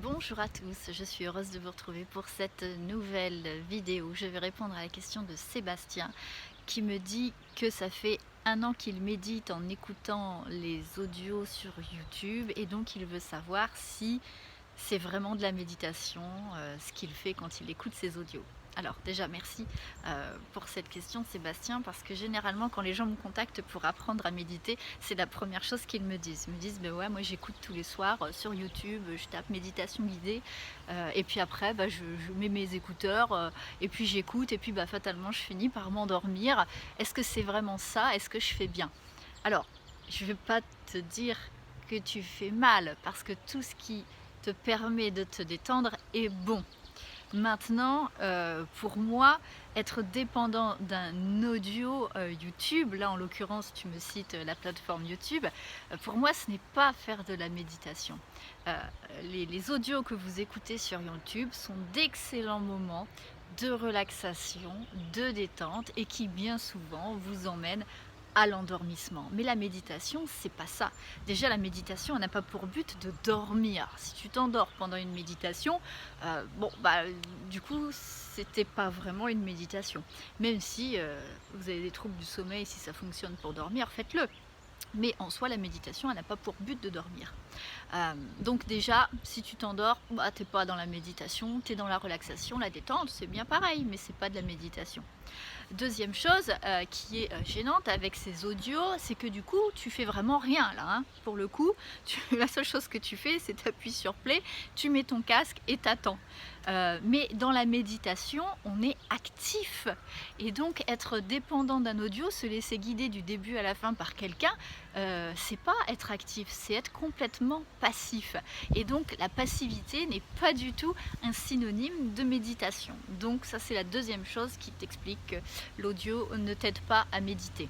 Bonjour à tous, je suis heureuse de vous retrouver pour cette nouvelle vidéo. Je vais répondre à la question de Sébastien qui me dit que ça fait 1 an qu'il médite en écoutant les audios sur YouTube et donc il veut savoir si c'est vraiment de la méditation, ce qu'il fait quand il écoute ses audios. Alors déjà merci, pour cette question Sébastien, parce que généralement quand les gens me contactent pour apprendre à méditer, c'est la première chose qu'ils me disent. Ils me disent: «Beh, ouais, moi j'écoute tous les soirs, sur YouTube, je tape méditation guidée, et puis après, bah, je mets mes écouteurs, et puis j'écoute et puis, bah, fatalement je finis par m'endormir. Est-ce que c'est vraiment ça? Est-ce que je fais bien?» Alors, je ne vais pas te dire que tu fais mal, parce que tout ce qui te permet de te détendre est bon. Maintenant, pour moi, être dépendant d'un audio, YouTube, là en l'occurrence tu me cites, la plateforme YouTube, pour moi ce n'est pas faire de la méditation. Heu, les audios que vous écoutez sur YouTube sont d'excellents moments de relaxation, de détente et qui bien souvent vous emmènent à l'endormissement. Mais la méditation, c'est pas ça. Déjà la méditation, elle n'a pas pour but de dormir. Si tu t'endors pendant une méditation, bon, bah, du coup, c'était pas vraiment une méditation. Même si, vous avez des troubles du sommeil, si ça fonctionne pour dormir, faites-le. Mais en soi, la méditation, elle n'a pas pour but de dormir. Donc déjà, si tu t'endors, bah, tu pas dans la méditation, tu es dans la relaxation, la détente, c'est bien pareil, mais c'est pas de la méditation. Deuxième chose, qui est, gênante avec ces audios, c'est que du coup, tu fais vraiment rien là, hein. Pour le coup, tu la seule chose que tu fais, c'est tu appuies sur play, tu mets ton casque et tu attends. Mais dans la méditation, on est actif et donc être dépendant d'un audio, se laisser guider du début à la fin par quelqu'un, c'est pas être actif, c'est être complètement passif et donc la passivité n'est pas du tout un synonyme de méditation. Donc ça, c'est la deuxième chose qui t'explique que l'audio ne t'aide pas à méditer.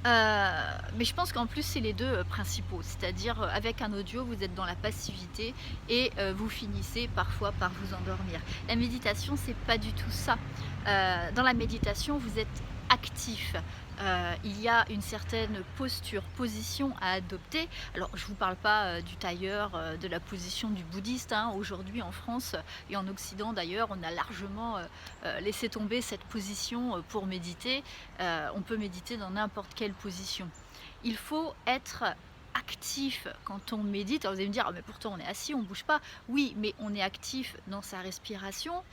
Mais je pense qu'en plus c'est les 2 principaux, c'est-à-dire, avec un audio, vous êtes dans la passivité et vous finissez parfois par vous endormir. La méditation, c'est pas du tout ça. Dans la méditation, vous êtes actif. Il y a une certaine posture, position à adopter. Alors je vous parle pas, du tailleur, de la position du bouddhiste, hein. Aujourd'hui en France et en Occident d'ailleurs, on a largement, laissé tomber cette position, pour méditer. On peut méditer dans n'importe quelle position. Il faut être actif quand on médite. Alors vous allez me dire: «Ah mais pourtant on est assis, on ne bouge pas». Oui, mais on est actif dans sa respiration,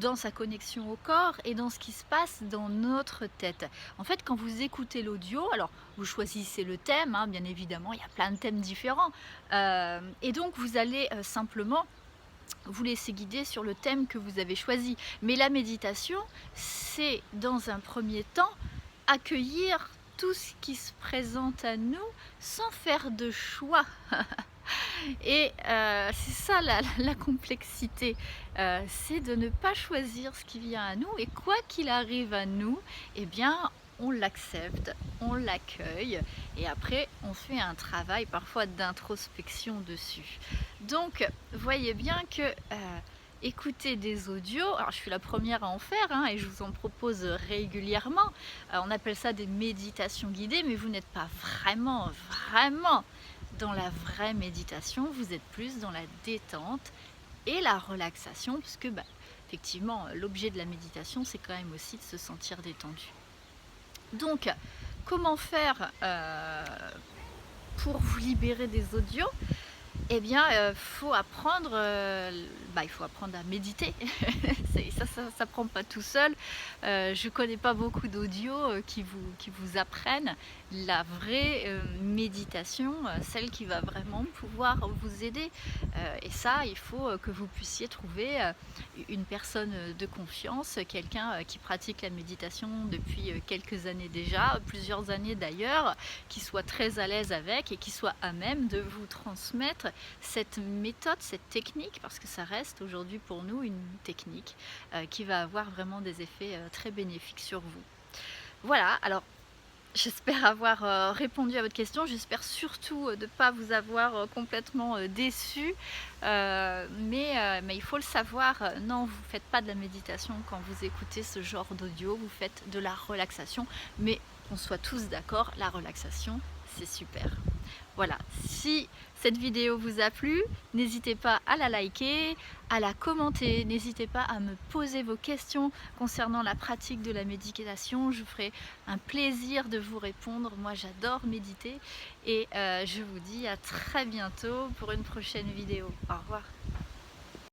dans sa connexion au corps et dans ce qui se passe dans notre tête. En fait, quand vous écoutez l'audio, alors vous choisissez le thème, hein, bien évidemment, il y a plein de thèmes différents, et donc vous allez, simplement vous laisser guider sur le thème que vous avez choisi. Mais la méditation, c'est dans un premier temps accueillir tout ce qui se présente à nous sans faire de choix. Et c'est ça la complexité, c'est de ne pas choisir ce qui vient à nous et quoi qu'il arrive à nous, eh bien, on l'accepte, on l'accueille et après on fait un travail parfois d'introspection dessus. Donc voyez bien que, écouter des audios, alors je suis la première à en faire, hein, et je vous en propose régulièrement. On appelle ça des méditations guidées, mais vous n'êtes pas vraiment dans la vraie méditation, vous êtes plus dans la détente et la relaxation puisque, bah, effectivement, l'objet de la méditation, c'est quand même aussi de se sentir détendu. Donc, comment faire, pour vous libérer des audios? Eh bien, faut apprendre, il faut apprendre à méditer. C'est ça s'apprend pas tout seul. Je connais pas beaucoup d'audios, qui vous apprennent la vraie, méditation, celle qui va vraiment pouvoir vous aider. Et ça, il faut, que vous puissiez trouver, une personne, de confiance, quelqu'un, qui pratique la méditation depuis, quelques années déjà, plusieurs années d'ailleurs, qui soit très à l'aise avec et qui soit à même de vous transmettre cette méthode, cette technique, parce que ça reste aujourd'hui pour nous une technique, qui va avoir vraiment des effets, très bénéfiques sur vous. Voilà, alors j'espère avoir, répondu à votre question. J'espère surtout, de ne pas vous avoir, complètement, déçus, mais il faut le savoir, non, vous ne faites pas de la méditation quand vous écoutez ce genre d'audio, vous faites de la relaxation, mais qu'on soit tous d'accord, la relaxation, c'est super. Voilà, si cette vidéo vous a plu, n'hésitez pas à la liker, à la commenter, n'hésitez pas à me poser vos questions concernant la pratique de la méditation. Je vous ferai un plaisir de vous répondre. Moi, j'adore méditer et je vous dis à très bientôt pour une prochaine vidéo. Au revoir.